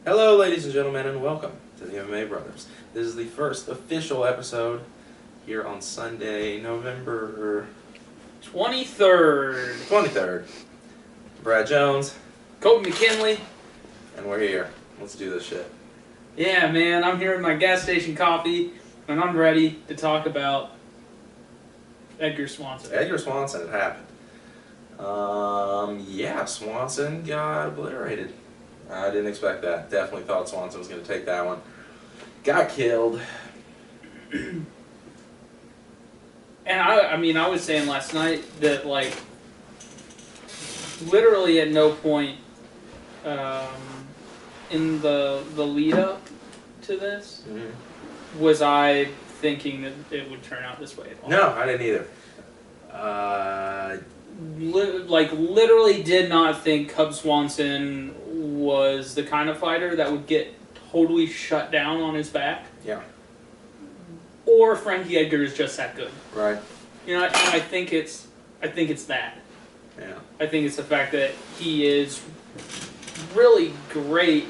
Hello, ladies and gentlemen, and welcome to the MMA Brothers. This is the first official episode here on Sunday, November 23rd. 23rd. Brad Jones, Colton McKinley. and we're here. Let's do this shit. Yeah, man, I'm here with my gas station coffee, and I'm ready to talk about Edgar Swanson. Edgar Swanson, it happened. Yeah, Swanson got obliterated. I didn't expect that. Definitely thought Swanson was going to take that one. Got killed. And I was saying last night that, like, literally at no point in the lead up to this was I thinking that it would turn out this way at all. No, I didn't either. Literally did not think Cub Swanson was the kind of fighter that would get totally shut down on his back. Yeah. Or Frankie Edgar is just that good. Right. You know, and I think it's that. Yeah. I think it's the fact that he is really great,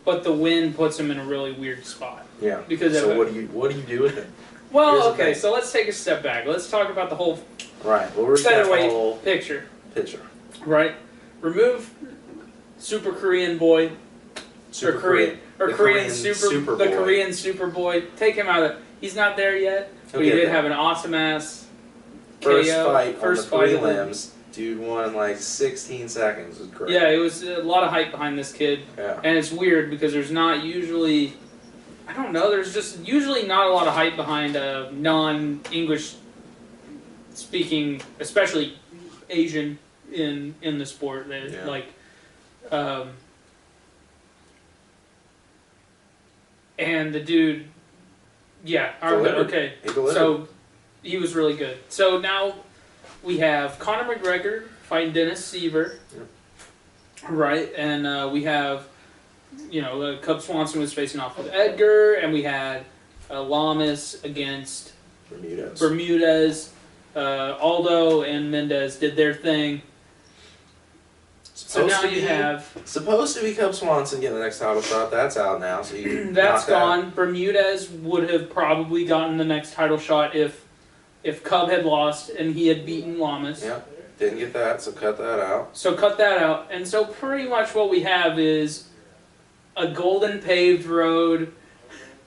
but the win puts him in a really weird spot. Yeah. Because so what do you do with it? Well, okay, so let's take a step back. Let's talk about the whole featherweight picture. Right? Remove Super Korean boy, Korean Super Boy. Take him out of it. He's not there yet, but he did have an awesome ass first KO. Fight first on the fight prelims. Dude won in like 16 seconds. It was great. Yeah, it was a lot of hype behind this kid. Yeah. And it's weird because there's not usually, I don't know, there's just usually not a lot of hype behind non-English speaking, especially Asian in the sport. Yeah. Like, and the dude, yeah, okay. So he was really good. So now we have Conor McGregor fighting Dennis Siver, right? And we have, Cub Swanson was facing off with Edgar, and we had Lamas against Bermudez. Aldo and Mendez did their thing. So now you have... Supposed to be Cub Swanson getting the next title shot. That's out now. So that's gone. Bermudez would have probably gotten the next title shot if Cub had lost and he had beaten Lamas. Yeah, didn't get that, so cut that out. And so pretty much what we have is a golden paved road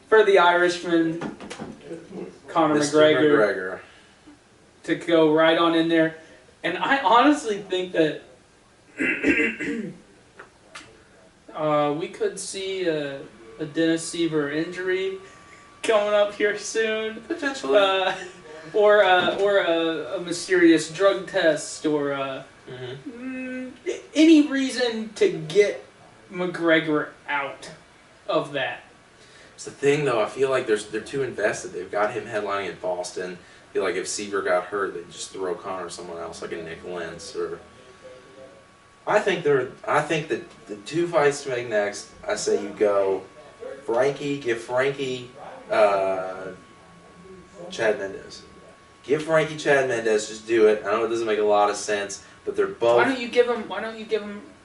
for the Irishman, Conor McGregor, to go right on in there. And I honestly think that we could see a Dennis Siver injury coming up here soon. Potentially. Or a mysterious drug test, or any reason to get McGregor out of that. It's the thing, though. I feel like they're too invested. They've got him headlining in Boston. I feel like if Siver got hurt, they'd just throw Conor someone else, like a Nick Lentz. Or I think that the two fights to make next, I say you go give Frankie Chad Mendes. Give Frankie Chad Mendes, just do it. I know it doesn't make a lot of sense, but they're both... Why don't you give him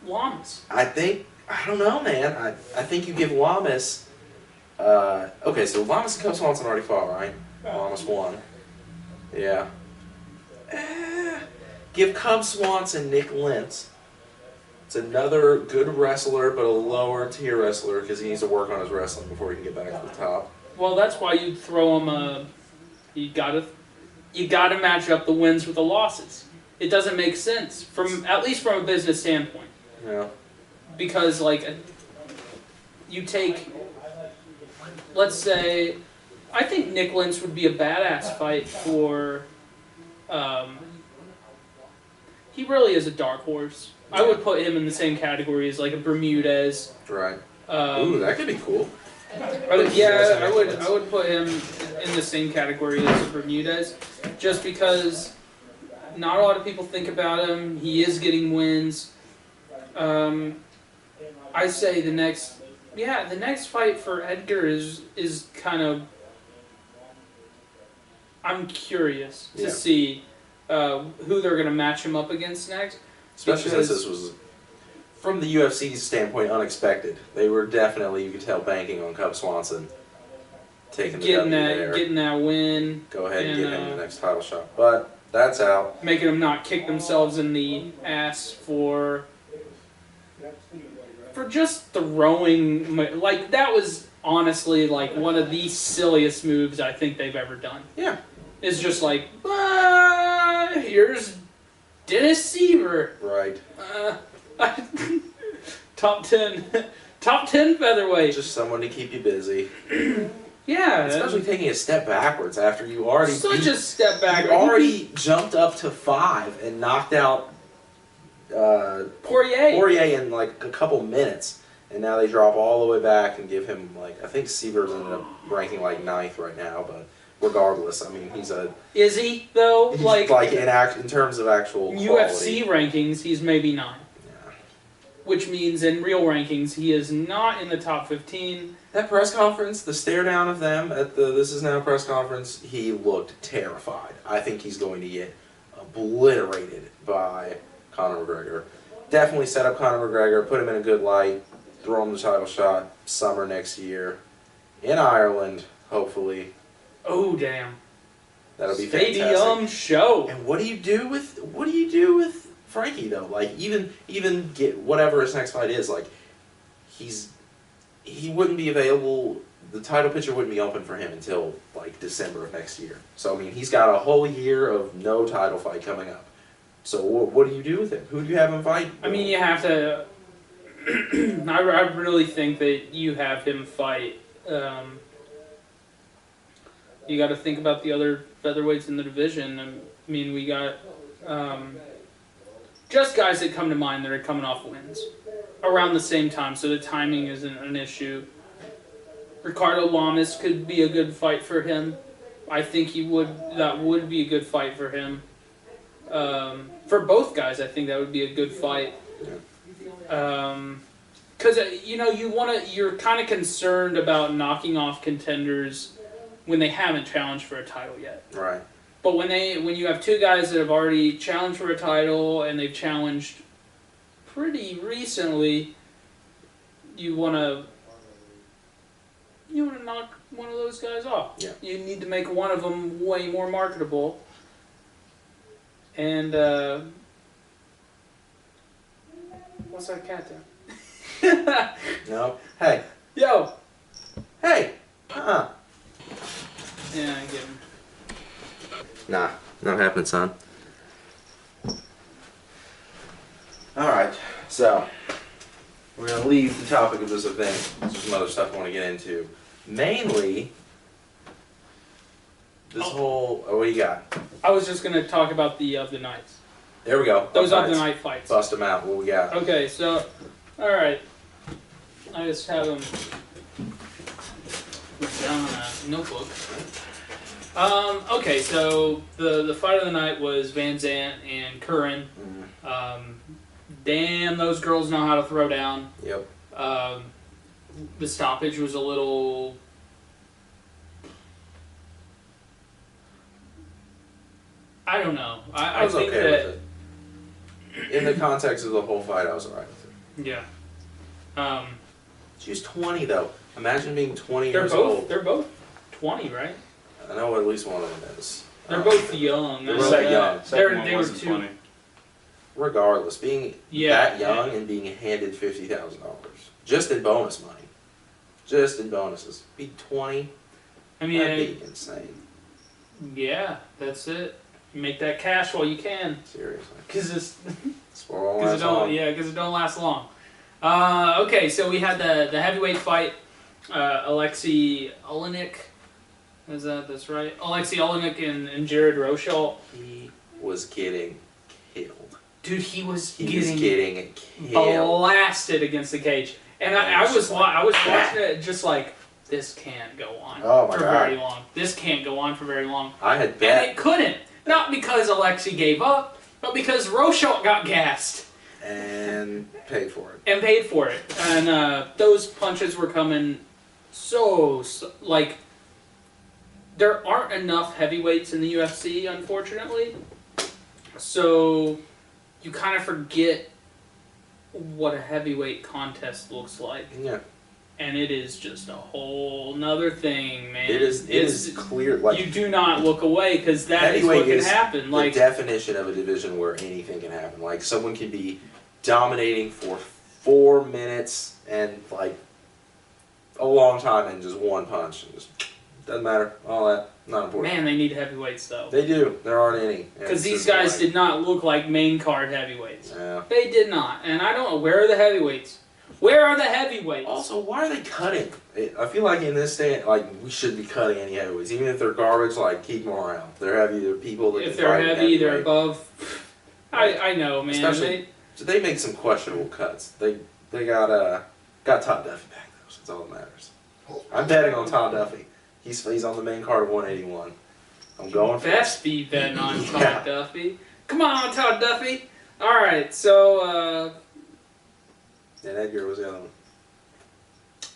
Lamas? I don't know, man. I think you give Lamas... okay, so Lamas and Cub Swanson already fought, right? Lamas won. Yeah. Give Cub Swanson Nick Lentz. It's another good wrestler, but a lower tier wrestler, because he needs to work on his wrestling before he can get back to the top. Well, that's why you'd throw him you gotta match up the wins with the losses. It doesn't make sense, at least from a business standpoint. Yeah. Because, like, you take, let's say, I think Nick Lentz would be a badass fight for, he really is a dark horse. I would put him in the same category as, like, a Bermudez. Right. Ooh, that could be cool. Yeah, I would put him in the same category as Bermudez, just because not a lot of people think about him. He is getting wins. I say the next fight for Edgar is kind of... I'm curious to see who they're going to match him up against next. Especially since this was from the UFC's standpoint, unexpected. They were definitely, you could tell, banking on Cub Swanson taking the W there. Getting that win. Go ahead and give him the next title shot. But that's out. Making them not kick themselves in the ass for just throwing. Like, that was honestly like one of the silliest moves I think they've ever done. Yeah. It's just like, here's Dennis Seaver. Right. Top 10 featherweight. Just someone to keep you busy. Yeah. Especially taking a step backwards after you already... a step back. You already jumped up to 5 and knocked out Poirier in like a couple minutes. And now they drop all the way back and give him, like, I think Seaver's ended up ranking like 9th right now, but regardless, I mean, he's a... Is he, though? Like in terms of actual UFC quality. Rankings, he's maybe 9. Yeah. Which means in real rankings, he is not in the top 15. That press conference, the stare down of them at the This Is Now press conference, he looked terrified. I think he's going to get obliterated by Conor McGregor. Definitely set up Conor McGregor, put him in a good light, throw him the title shot summer next year in Ireland, hopefully. Oh, damn. That'll be Stadium fantastic. show. And what do you do with Frankie though? Like even get whatever his next fight is, like he wouldn't be available. The title picture wouldn't be open for him until like December of next year. So I mean, he's got a whole year of no title fight coming up. So what do you do with him? Who do you have him fight? I mean, you have to. I really think that you have him fight. You got to think about the other featherweights in the division. I mean, we got just guys that come to mind that are coming off wins around the same time, so the timing isn't an issue. Ricardo Lamas could be a good fight for him. I think that would be a good fight for him. For both guys, I think that would be a good fight. Because you're kind of concerned about knocking off contenders when they haven't challenged for a title yet. Right. But when you have two guys that have already challenged for a title and they've challenged pretty recently, you want to knock one of those guys off. Yeah. You need to make one of them way more marketable. And what's that cat doing? No. Hey. Yo. Hey. Yeah, I get him. Nah, not happening, son. Alright, so we're going to leave the topic of this event. There's some other stuff I want to get into. Mainly, this whole... Oh, what do you got? I was just going to talk about the nights. There we go. Those of the night fights. Bust them out. What we got? Okay, so... Alright. I just have them down on a notebook. Okay, so the fight of the night was Van Zant and Curran. Damn, those girls know how to throw down. Yep. The stoppage was a little... I don't know. I was think okay that, with it. In the context of the whole fight, I was alright with it. Yeah. She was 20, though. Imagine being 20 years old. They're both 20, right? I know at least one of them is. They're both young. They're both young. They were 20. Regardless, being that young and being handed $50,000 just in bonus money, just in bonuses, be 20. I mean, that'd be insane. Yeah, that's it. You make that cash while you can. Seriously, because it don't last long. Okay, so we had the heavyweight fight. Alexei Olenek. That's right? Alexei Olenek and Jared Rosholt. He was getting killed. Dude, he was getting killed. Blasted against the cage. And I was watching it just like, this can't go on for very long. This can't go on for very long. I had bet. And it couldn't. Not because Alexei gave up, but because Rosholt got gassed. And paid for it. And those punches were coming so like, there aren't enough heavyweights in the UFC, unfortunately. So you kind of forget what a heavyweight contest looks like. Yeah. And it is just a whole nother thing, man. It is clear. Like, you do not look away because that is what can happen. Like, the definition of a division where anything can happen. Like, someone can be dominating for 4 minutes and like a long time in just one punch. It just doesn't matter. All that, not important. Man, they need heavyweights though. They do. There aren't any. Because these guys did not look like main card heavyweights. Yeah. They did not. And I don't know, where are the heavyweights? Where are the heavyweights? Also, why are they cutting? I feel like in this day, like, we should be cutting any heavyweights. Even if they're garbage, like, keep them around. They're heavy, they're people that if can they're fight heavy, they're above. I know, man. Especially, so they make some questionable cuts. They got Todd Duffy back, though, so that's all that matters. I'm betting on Todd Duffy. He's on the main card of 181. I'm going for best be betting on Todd Duffy. Come on, Todd Duffy. All right, so. And Edgar was the other one.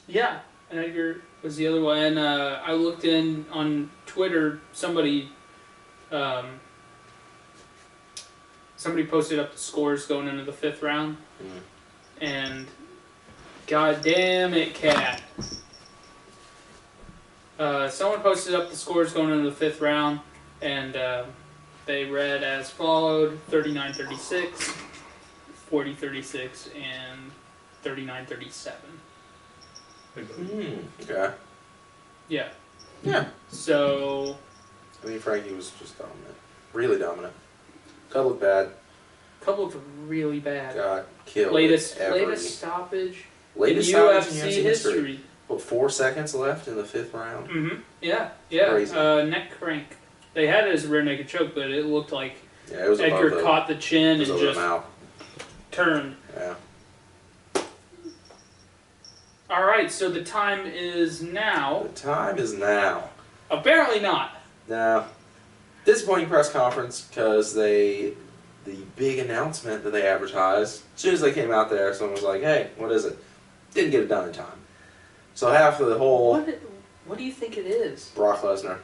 Yeah, and Edgar was the other one. And I looked in on Twitter. Somebody posted up the scores going into the 5th round, and god damn it, Cat. Someone posted up the scores going into the 5th round, and they read as followed: 39-36, 40-36, and 39-37. Okay. Yeah. Yeah. So. I mean, Frankie was just dominant. Really dominant. Couple looked bad. Couple looked really bad. Got killed. Latest stoppage. Latest in stoppage UFC in UFC history. What, 4 seconds left in the 5th round? Mm-hmm. Yeah. Crazy. Neck crank. They had it as a rear naked choke, but it looked like it was Edgar caught the chin and just turned. Yeah. All right, so the time is now. The time is now. Apparently not. No. Disappointing press conference because the big announcement that they advertised, as soon as they came out there, someone was like, hey, what is it? Didn't get it done in time. So half of the whole... What do you think it is? Brock Lesnar.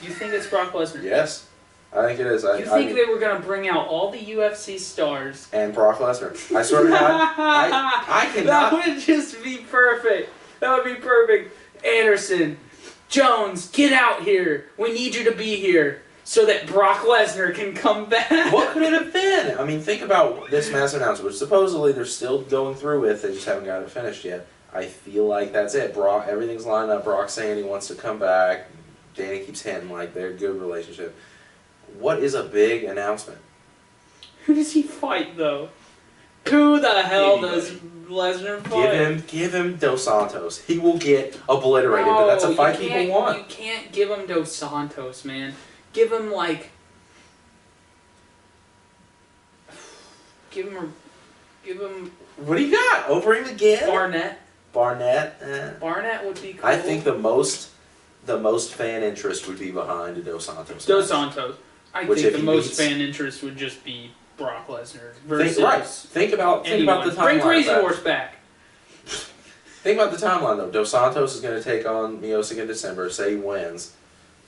You think it's Brock Lesnar? Yes. I think it is. You think they were going to bring out all the UFC stars? And Brock Lesnar. I swear to God, I cannot... That would just be perfect. That would be perfect. Anderson, Jones, get out here. We need you to be here so that Brock Lesnar can come back. What could it have been? I mean, think about this massive announcement, which supposedly they're still going through with. They just haven't got it finished yet. I feel like that's it. Brock, everything's lined up. Brock's saying he wants to come back. Danny keeps hinting like they're a good relationship. What is a big announcement? Who does he fight, though? Who the hell does Lesnar fight? Give him Dos Santos. He will get obliterated, but that's a fight people want. You can't give him Dos Santos, man. Give him, like... Give him... What do you got? Over him again? Barnett. Barnett would be cool. I think the most fan interest would be behind a Dos Santos. Dos Santos. I think the most fan interest would just be Brock Lesnar versus... Think about the timeline. Bring Crazy Horse back. Think about the timeline, though. Dos Santos is going to take on Miocic in December. Say he wins.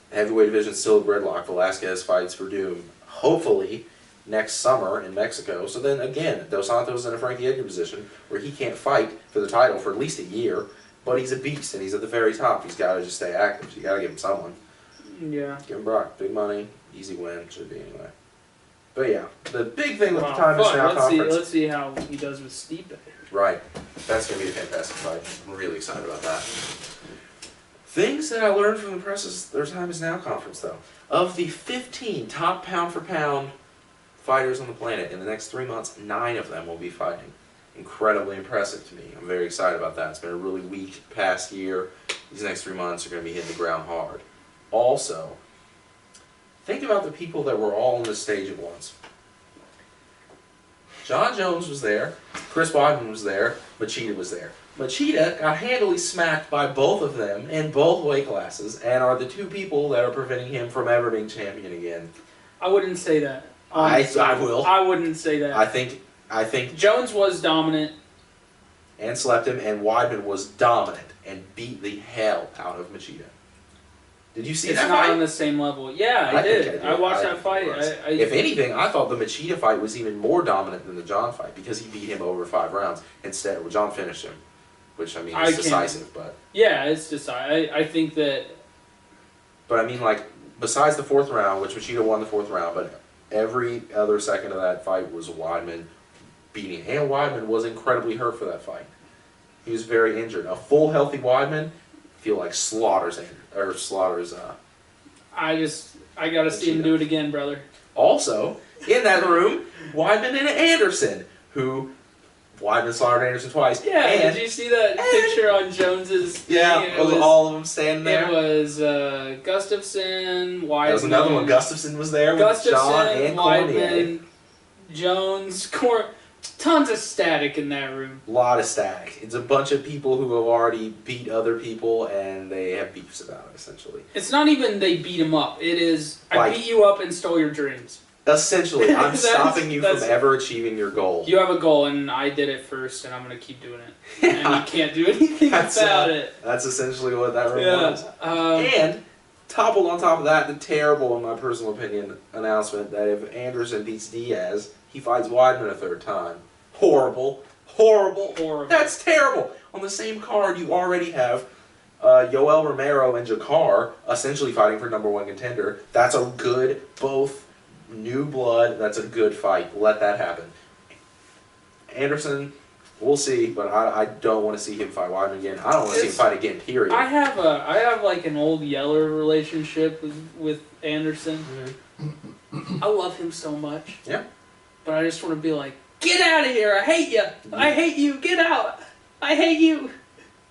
The heavyweight division is still a gridlock. Velasquez fights for Doom. Hopefully, next summer in Mexico. So then, again, Dos Santos is in a Frankie Edgar position where he can't fight for the title for at least a year. But he's a beast, and he's at the very top. He's got to just stay active. So you got to give him someone. Yeah. Give him Brock. Big money. Easy win. Should be anyway. But yeah, the big thing with the time is now conference. Let's see how he does with Stipe. Right. That's going to be a fantastic fight. I'm really excited about that. Things that I learned from the press is their time is now conference, though. Of the 15 top pound-for-pound fighters on the planet, in the next 3 months, 9 of them will be fighting. Incredibly impressive to me. I'm very excited about that. It's been a really weak past year. These next 3 months are going to be hitting the ground hard. Also, think about the people that were all on the stage at once. John Jones was there. Chris Weidman was there. Machida was there. Machida got handily smacked by both of them in both weight classes and are the 2 people that are preventing him from ever being champion again. I wouldn't say that. I will. I wouldn't say that. I think Jones was dominant. And slept him, and Weidman was dominant and beat the hell out of Machida. Did you see it's that not fight? on the same level. Yeah, I did. I watched that fight. If anything, I thought the Machida fight was even more dominant than the John fight because he beat him over 5 rounds. Instead, well, John finished him, which I mean is decisive. But yeah, it's decisive. I think that. But I mean, like besides the 4th round, which Machida won the 4th round, but every other second of that fight was Weidman beating, and Weidman was incredibly hurt for that fight. He was very injured. A full healthy Weidman, I feel like slaughters. I gotta see him do it again, brother. Also, in that room, Weidman and Anderson, who Weidman slaughtered Anderson twice. Yeah, did you see that picture on Jones's? Yeah, it was all of them standing there. It was Gustafsson, Weidman. There was another one. Gustafsson was there with John and Cormier. Jones, tons of static in that room. A lot of static. It's a bunch of people who have already beat other people and they have beefs about it, essentially. It's not even they beat him up. It is, I beat you up and stole your dreams. Essentially, I'm stopping you from ever achieving your goal. You have a goal and I did it first and I'm going to keep doing it. And you can't do anything about it. That's essentially what that room was. And toppled on top of that, the terrible, in my personal opinion, announcement that if Anderson beats Diaz, he fights Weidman a 3rd time. Horrible. That's terrible. On the same card, you already have Yoel Romero and Jakar essentially fighting for #1 contender. That's a good, both new blood. That's a good fight. Let that happen. Anderson, we'll see, but I don't want to see him fight Weidman again. I don't want to see him fight again, period. I have like an old Yeller relationship with Anderson. Mm-hmm. I love him so much. Yeah. But I just want to be like, get out of here! I hate you! I hate you! Get out! I hate you!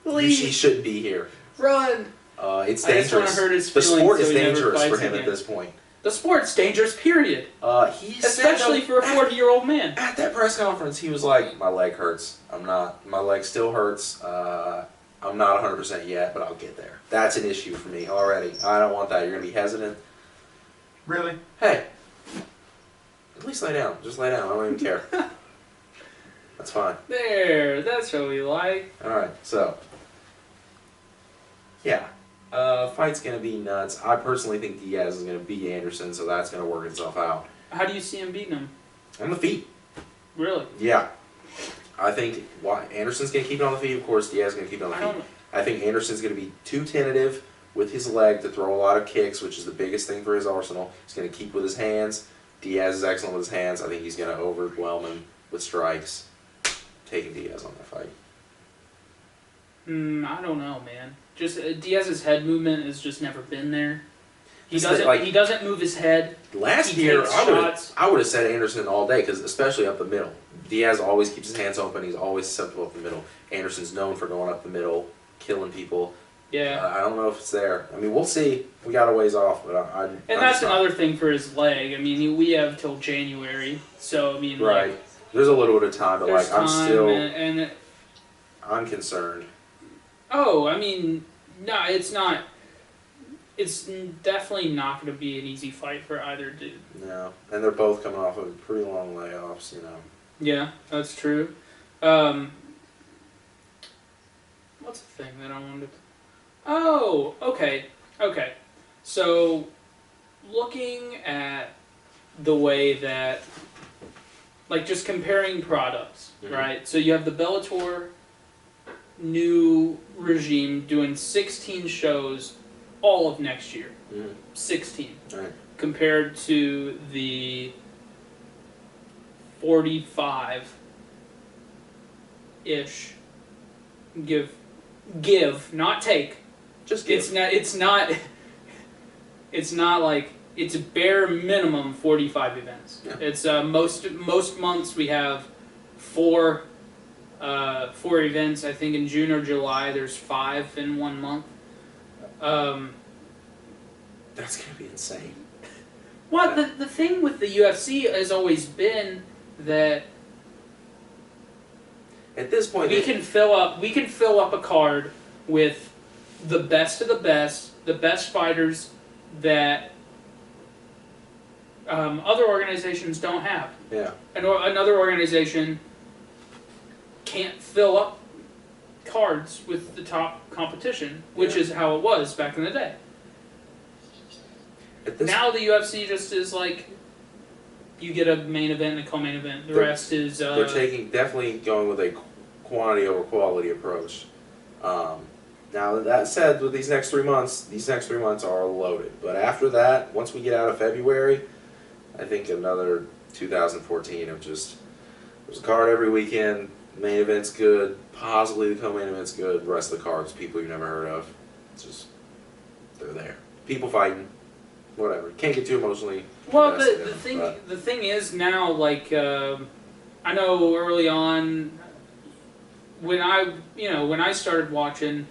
Leave! He shouldn't be here. Run! It's dangerous. I just want to hurt his feelings. The sport is so dangerous for him at this point. The sport's dangerous, period. Especially for a 40-year-old man. At that press conference, he was like, my leg hurts. My leg still hurts. I'm not 100% yet, but I'll get there. That's an issue for me already. I don't want that. You're going to be hesitant. Really? Hey. At least lay down. Just lay down. I don't even care. That's fine. There. That's what we like. Alright, so. Yeah. Fight's going to be nuts. I personally think Diaz is going to beat Anderson, so that's going to work itself out. How do you see him beating him? On the feet. Really? Yeah. I think Anderson's going to keep it on the feet. Of course, Diaz is going to keep it on the feet. I think Anderson's going to be too tentative with his leg to throw a lot of kicks, which is the biggest thing for his arsenal. He's going to keep with his hands. Diaz is excellent with his hands. I think he's going to overwhelm him with strikes, taking Diaz on that fight. I don't know, man. Just Diaz's head movement has just never been there. He doesn't move his head. Last year, I would have said Anderson all day, because especially up the middle. Diaz always keeps his hands open. He's always susceptible up the middle. Anderson's known for going up the middle, killing people. Yeah. I don't know if it's there. I mean, we'll see. We got a ways off, but And that's another thing for his leg. I mean, we have till January, so I mean, right. Like, there's a little bit of time, but like I'm still, and I'm concerned. Oh, I mean, no, it's not. It's definitely not going to be an easy fight for either dude. No, and they're both coming off of pretty long layoffs, you know. Yeah, that's true. What's the thing that I wanted to... Oh, okay. Okay. So, looking at the way that... Like, just comparing products, right? So you have the Bellator new regime doing 16 shows all of next year. 16. Right. Compared to the 45-ish. Give, not take. Just give. It's not like, it's a bare minimum 45 events. Yeah. It's most months we have four events. I think in June or July there's 5 in 1 month. That's gonna be insane. Well, the thing with the UFC has always been that at this point we can fill up a card with the best of the best fighters that other organizations don't have. Yeah. Another organization can't fill up cards with the top competition, which is how it was back in the day. Now the UFC just is like, you get a main event and a co-main event. The rest is... they're definitely going with a quantity over quality approach. Now, that said, with these next 3 months are loaded. But after that, once we get out of February, I think another 2014 of just, there's a card every weekend, main event's good, possibly the co-main event's good, the rest of the cards, people you've never heard of. It's just, they're there. People fighting, whatever. Can't get too emotionally. Well, the thing is now, like, I know early on, when I started watching,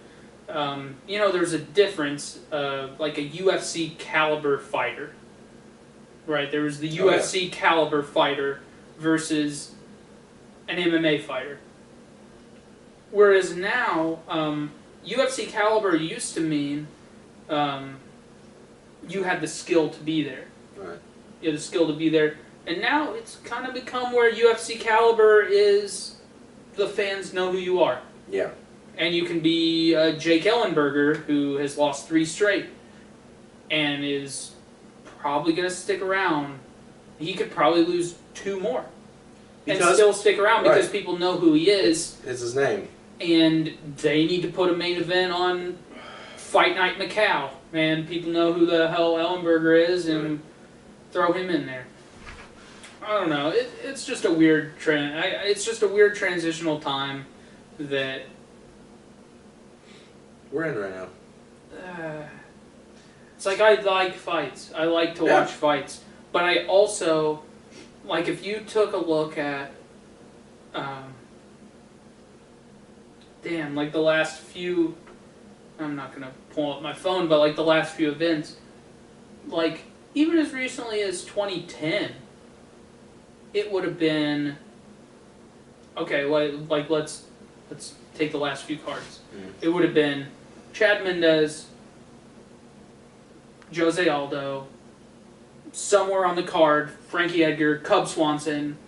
there's a difference, like a UFC caliber fighter, right? There was the UFC caliber fighter versus an MMA fighter. Whereas now, UFC caliber used to mean you had the skill to be there. Right. You had the skill to be there. And now it's kind of become where UFC caliber is the fans know who you are. Yeah. And you can be Jake Ellenberger, who has lost 3 straight and is probably going to stick around. He could probably lose 2 more and still stick around because people know who he is. It's his name. And they need to put a main event on Fight Night Macau. And people know who the hell Ellenberger is and throw him in there. I don't know. It's just a weird it's just a weird transitional time that we're in right now. It's like I like fights. I like to watch fights, but I also like if you took a look at like the last few. I'm not gonna pull up my phone, but like the last few events, like even as recently as 2010. It would have been okay. Like let's take the last few cards. It would have been Chad Mendez, Jose Aldo, somewhere on the card. Frankie Edgar, Cub Swanson.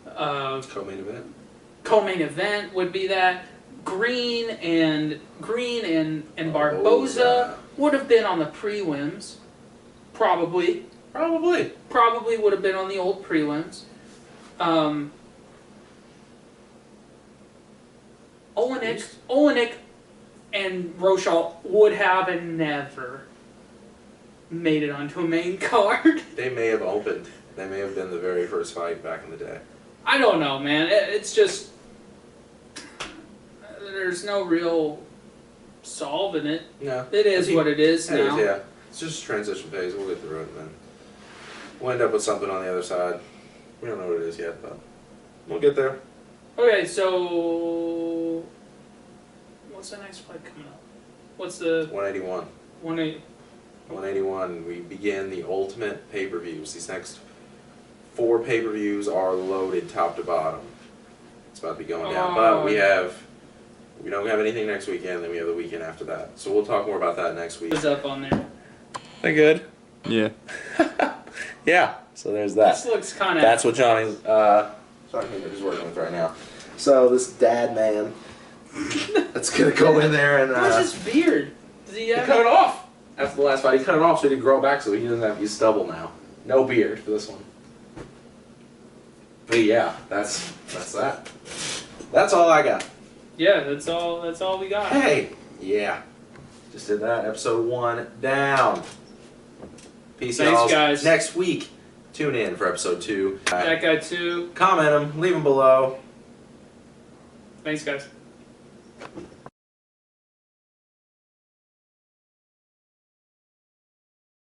Co-main event. Co-main event would be that. Green and Barboza would have been on the prelims. Probably would have been on the old prelims. Olenek and Rochal would have and never made it onto a main card. They may have opened. They may have been the very first fight back in the day. I don't know, man. It's just there's no real solving it. No. It is what it is now. Yeah. It's just a transition phase. We'll get through it and then we'll end up with something on the other side. We don't know what it is yet, but we'll get there. Okay, so what's the next fight coming up? What's the 181? 181. We begin the ultimate pay-per-views. These next 4 pay-per-views are loaded top to bottom. It's about to be going down, but we don't have anything next weekend. Then we have the weekend after that. So we'll talk more about that next week. What's up on there? They good? Yeah. Yeah. So there's that. This looks kind of... That's what Johnny's is working with right now. So this dad man that's going to go in there and... Where's his beard? Does he cut it off. After the last fight, he cut it off so he could grow it back so he doesn't have to use stubble now. No beard for this one. But yeah, that's that. That's all I got. Yeah, that's all we got. Hey! Yeah. Just did that. Episode 1 down. Peace, Thanks, guys. Next week, tune in for episode 2. That guy too. Comment them. Leave them below. Thanks, guys.